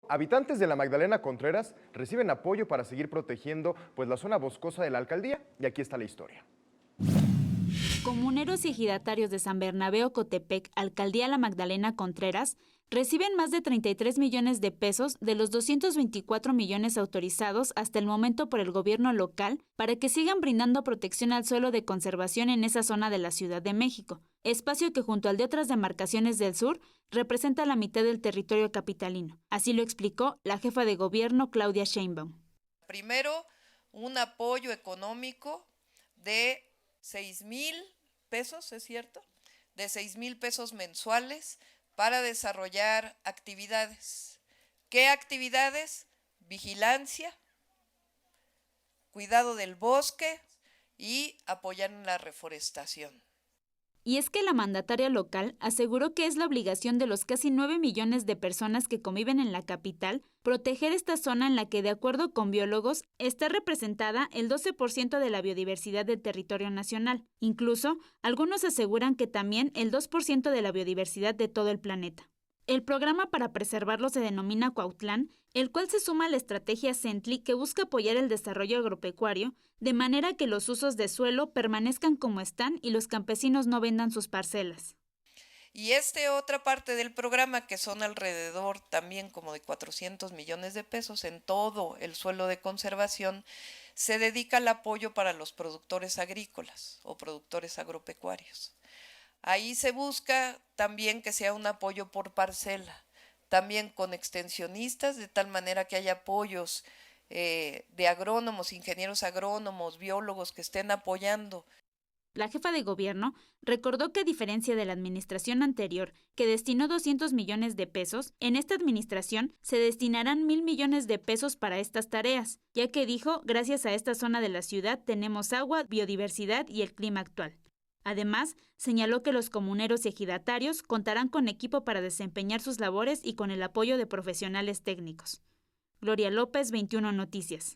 Habitantes de la Magdalena Contreras reciben apoyo para seguir protegiendo la zona boscosa de la alcaldía, y aquí está la historia. Comuneros y ejidatarios de San Bernabé Ocotepec, Alcaldía La Magdalena Contreras, reciben más de 33 millones de pesos de los 224 millones autorizados hasta el momento por el gobierno local para que sigan brindando protección al suelo de conservación en esa zona de la Ciudad de México, espacio que junto al de otras demarcaciones del sur representa la mitad del territorio capitalino. Así lo explicó la jefa de gobierno Claudia Sheinbaum. Primero, un apoyo económico de 6,000 pesos, ¿es cierto? De 6,000 pesos mensuales para desarrollar actividades. ¿Qué actividades? Vigilancia, cuidado del bosque y apoyar en la reforestación. Y es que la mandataria local aseguró que es la obligación de los casi 9 millones de personas que conviven en la capital proteger esta zona en la que, de acuerdo con biólogos, está representada el 12% de la biodiversidad del territorio nacional. Incluso, algunos aseguran que también el 2% de la biodiversidad de todo el planeta. El programa para preservarlo se denomina Cuautlán, el cual se suma a la estrategia Centli que busca apoyar el desarrollo agropecuario de manera que los usos de suelo permanezcan como están y los campesinos no vendan sus parcelas. Y otra parte del programa, que son alrededor también como de 400 millones de pesos en todo el suelo de conservación, se dedica al apoyo para los productores agrícolas o productores agropecuarios. Ahí se busca también que sea un apoyo por parcela, también con extensionistas, de tal manera que haya apoyos de agrónomos, ingenieros agrónomos, biólogos que estén apoyando. La jefa de gobierno recordó que, a diferencia de la administración anterior, que destinó 200 millones de pesos, en esta administración se destinarán 1,000 millones de pesos para estas tareas, ya que dijo, gracias a esta zona de la ciudad tenemos agua, biodiversidad y el clima actual. Además, señaló que los comuneros y ejidatarios contarán con equipo para desempeñar sus labores y con el apoyo de profesionales técnicos. Gloria López, 21 Noticias.